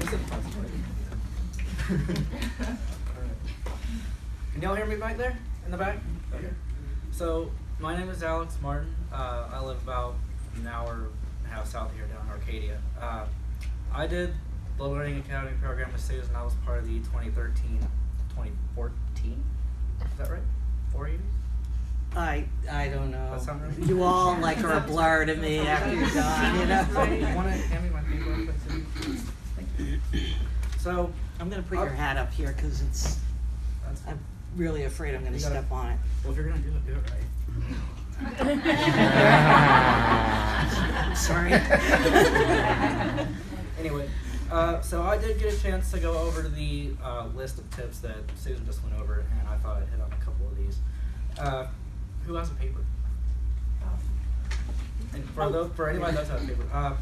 Can y'all hear me back there in the back? Okay. So my name is Alex Martin. I live about an hour and a half south of here down in Arcadia. I did the Learning Academy program with Susan. I was part of the 2013-2014. Is that right? 4 years? I don't know. That sound right? You all like are a blur to me after you're done, you know? You want to hand me my paper real quick, Susan? Thank you. So I'm going to put your hat up here because I'm really afraid I'm going to step on it. Well, if you're going to do it right. Sorry. Anyway, so I did get a chance to go over the list of tips that Susan just went over, and I thought I'd hit on a couple of these. Who has a paper? And for anybody that doesn't have a paper,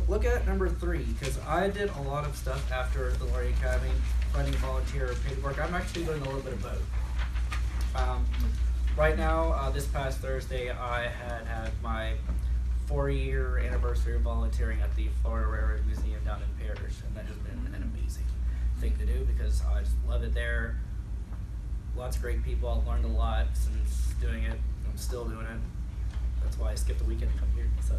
look at number 3, because I did a lot of stuff after the Learning Academy, running volunteer paid work. I'm actually doing a little bit of both. Right now, this past Thursday, I had my 4-year anniversary of volunteering at the Florida Railroad Museum down in Paris, and that has been an amazing thing to do because I just love it there. Lots of great people. I've learned a lot since doing it. I'm still doing it. That's why I skipped a weekend to come here. So,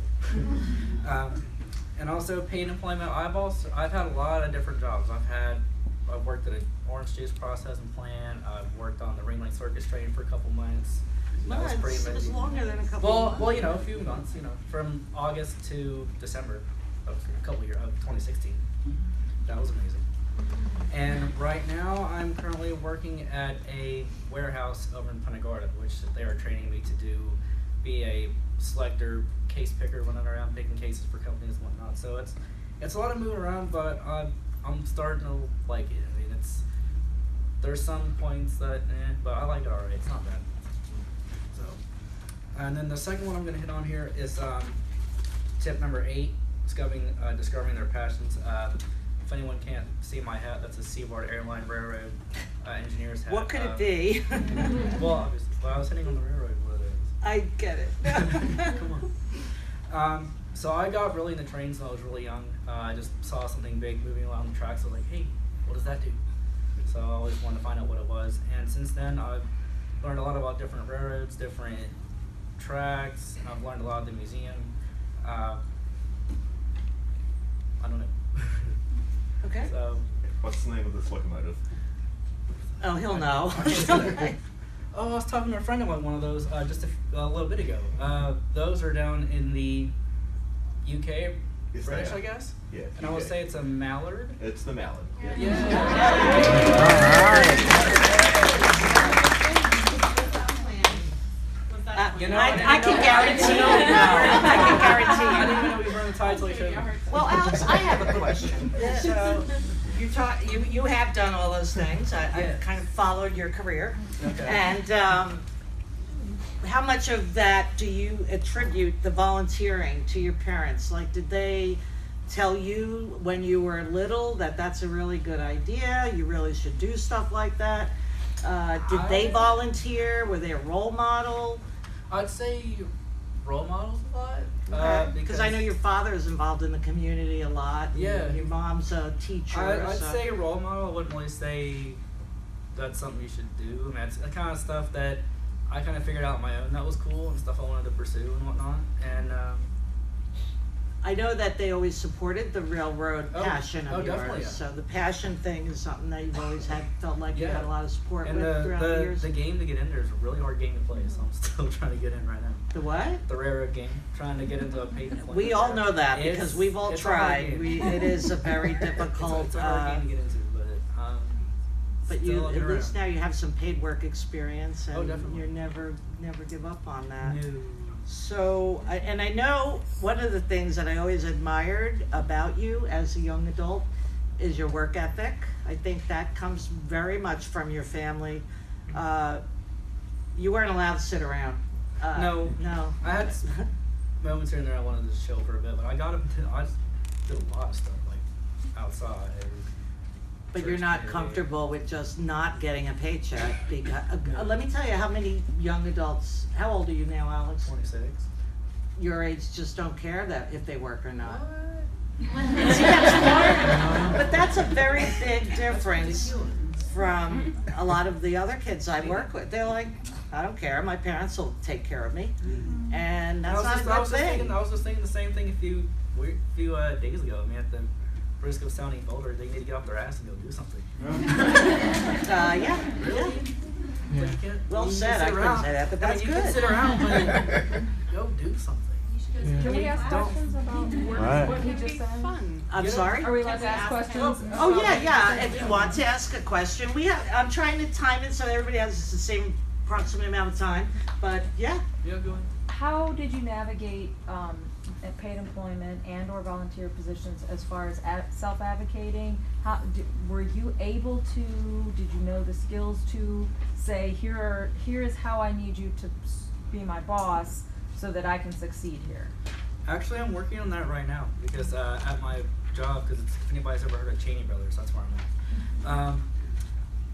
and also paid employment. I've had a lot of different jobs. I've worked at an orange juice processing plant. I've worked on the Ringling Circus train for a couple months. No, it's longer than a couple of months. Well, a few months, from August to December of a couple years, of 2016. That was amazing. And right now, I'm currently working at a warehouse over in Punta Gorda, which they are training me to be a selector, case picker, running around picking cases for companies and whatnot. So it's a lot of moving around, but I'm starting to like it. I mean, there's some points that, but I like it alright. It's not bad. So, and then the second one I'm going to hit on here is tip number 8, discovering their passions. If anyone can't see my hat, that's a Seaboard Airline Railroad engineer's hat. What could it be? Well, obviously, I was hitting on the railroad. What it is. I get it. Come on. So I got really into trains when I was really young. I just saw something big moving along the tracks. I was like, hey, what does that do? So I always wanted to find out what it was. And since then, I've learned a lot about different railroads, different tracks, and I've learned a lot at the museum. I don't know. Okay. So, what's the name of this locomotive? Oh, he'll know. Oh, I was talking to a friend about one of those just a little bit ago. Those are down in the UK branch, I guess. Yeah. And I would say it's a mallard. It's the mallard. Yeah. I can guarantee you no. I can guarantee you. I didn't even know we were on the tie till you showed me. Well, Alex, I have a question. So, you have done all those things. I've kind of followed your career. Okay. And how much of that do you attribute the volunteering to your parents? Like, did they tell you when you were little that that's a really good idea? You really should do stuff like that? Did they volunteer? Were they a role model? I'd say role models a lot. Because I know your father is involved in the community a lot. Yeah. Your mom's a teacher. I'd say a role model. I wouldn't really say that's something you should do. I mean, it's the kind of stuff that I kind of figured out on my own that was cool and stuff I wanted to pursue and whatnot. And I know that they always supported the railroad passion of yours. Definitely, yeah. So the passion thing is something that you've always felt like you had a lot of support and with throughout the years. The game to get in there is a really hard game to play, so I'm still trying to get in right now. The what? The railroad game, trying to get into a paid employment. We all know that because we've all tried. It is a very difficult. It's a hard game to get into, but you at least now you have some paid work experience, and definitely. you never give up on that. No. So, and I know one of the things that I always admired about you as a young adult is your work ethic. I think that comes very much from your family. You weren't allowed to sit around. No. I had moments here and there I wanted to chill for a bit, but I just did a lot of stuff like outside. But you're not comfortable with just not getting a paycheck because let me tell you how many young adults. How old are you now, Alex? 26. Your age just don't care that if they work or not. What? See, that's part. But very big difference from a lot of the other kids I work with. They're like, I don't care, my parents will take care of me. And that's not a good thing. I was just thinking the same thing a few days ago. I mean, at the risk of sounding vulgar, they need to get off their ass and go do something. Yeah. Really? Yeah. But you can't, Well you can said, sit I couldn't around. say that, but that's I mean, you good. can sit around, but go do something. Yeah. Can we ask Don't- questions about Right. what he just said? I'm sorry? Are we allowed to ask questions? Oh, yeah, if you want to ask a question, I'm trying to time it so everybody has the same approximate amount of time, but yeah. Yeah, go ahead. How did you navigate at paid employment and or volunteer positions as far as self-advocating? Were you able to, did you know the skills to say, here is how I need you to be my boss so that I can succeed here? Actually, I'm working on that right now because at my job, because if anybody's ever heard of Cheney Brothers, that's where I'm at.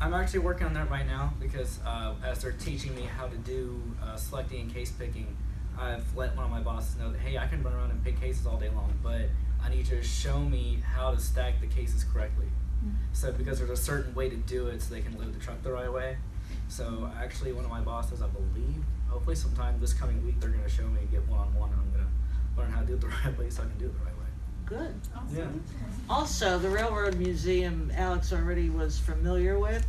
I'm actually working on that right now because as they're teaching me how to do selecting and case picking, I've let one of my bosses know that, hey, I can run around and pick cases all day long, but I need you to show me how to stack the cases correctly. So because there's a certain way to do it so they can load the truck the right way. So actually one of my bosses, I believe, hopefully sometime this coming week, they're going to show me, get one-on-one, and I'm going to learn how to do it the right way so I can do it the right way. Good. Yeah. Also, the Railroad Museum, Alex already was familiar with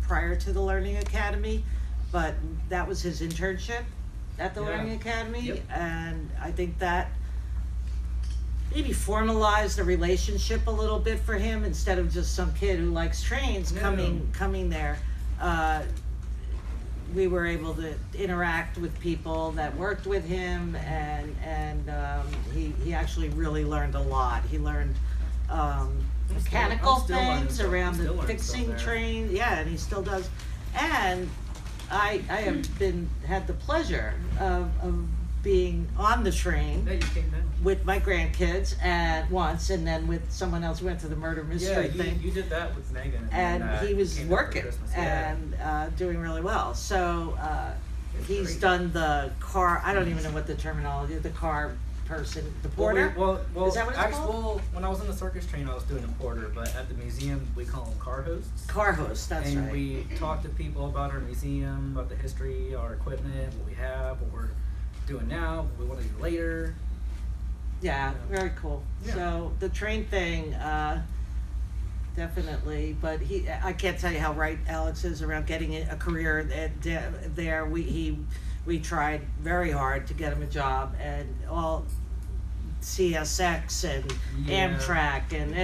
prior to the Learning Academy, but that was his internship at the Yeah. Learning Academy, Yep. and I think that maybe formalized the relationship a little bit for him instead of just some kid who likes trains No. coming there. We were able to interact with people that worked with him, and he actually really learned a lot. He learned mechanical I'm still learning things stuff. around I'm still the learning fixing stuff there. trains. Yeah, and he still does. And I have had the pleasure of being on the train Yeah, you came down. with my grandkids once, and then with someone else. We went to the murder mystery thing. You did that with Megan. And then, he was came down for working Christmas. Yeah. and doing really well. So he's great. done the car. I don't even know what the terminology. The car person, the porter. Well, Is that what it's actually, called? well, when I was in the circus train, I was doing a porter, but at the museum, we call them car hosts. Car host. That's and right. we talk to people about our museum, about the history, our equipment, what we have, what we're doing now, what we want to do later. Yeah, very cool. Yeah. So the train thing, definitely. But I can't tell you how right Alex is around getting a career there. We tried very hard to get him a job, and all CSX and Yeah. Amtrak and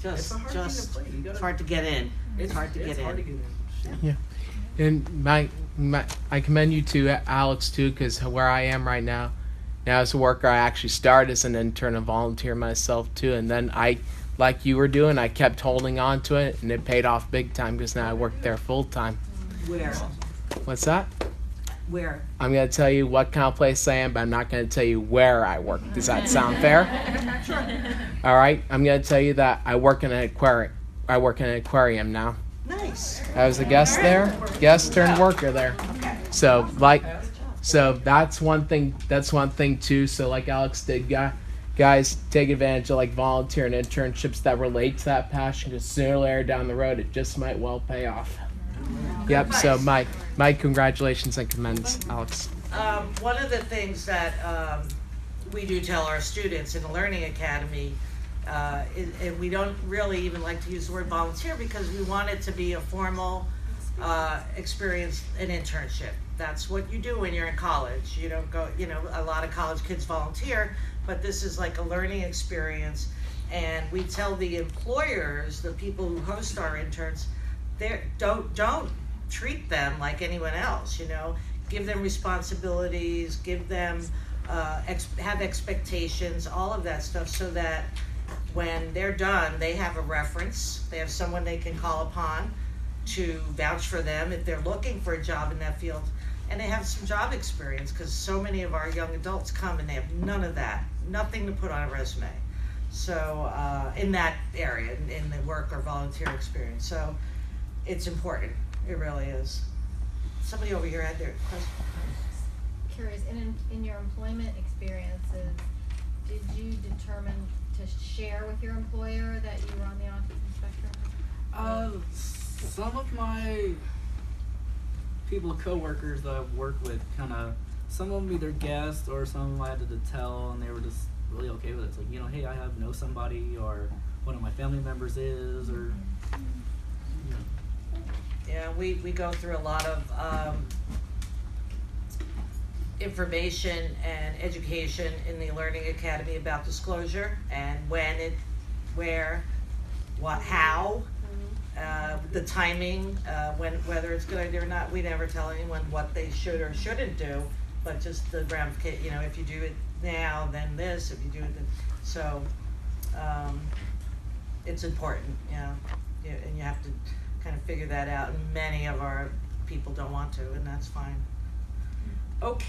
It's a hard thing to play. You it's gotta- hard to get in. It's hard to get in. Yeah. And I commend you to Alex too, because where I am right now as a worker, I actually started as an intern and volunteer myself too, and then like you were doing, I kept holding on to it, and it paid off big time because now I work there full time. Where? What's that? Where? I'm gonna tell you what kind of place I am, but I'm not gonna tell you where I work. Does that sound fair? Sure. All right. I'm gonna tell you that I work in an aquarium. I work in an aquarium now. Nice. I was a guest there, guest turned worker there. Okay. So that's one thing. That's one thing too. So like Alex did, guys take advantage of like volunteer and internships that relate to that passion, because sooner or later down the road, it just might well pay off. Yep. So my congratulations and commends, Alex. One of the things that we do tell our students in the Learning Academy, and we don't really even like to use the word volunteer because we want it to be a formal experience, an internship. That's what you do when you're in college. You don't go, a lot of college kids volunteer, but this is like a learning experience. And we tell the employers, the people who host our interns, don't treat them like anyone else, give them responsibilities, give them have expectations, all of that stuff, so that when they're done, they have a reference, they have someone they can call upon to vouch for them if they're looking for a job in that field, and they have some job experience, because so many of our young adults come and they have none of that, nothing to put on a resume. So in that area, in the work or volunteer experience, so it's important. It really is. Somebody over here had their question. Curious, in your employment experiences, did you determine to share with your employer that you were on the autism spectrum? Some of my coworkers that I've worked with, some of them either guessed or some of them I had to tell, and they were just really okay with it. It's like, hey, I know somebody, or one of my family members is, or. Yeah, we go through a lot of information and education in the Learning Academy about disclosure and when it, where, what, how, the timing, whether it's a good idea or not. We never tell anyone what they should or shouldn't do, but just the ramification, if you do it now, then this, if you do it then, so, it's important, and you have to kind of figure that out, and many of our people don't want to, and that's fine. Okay.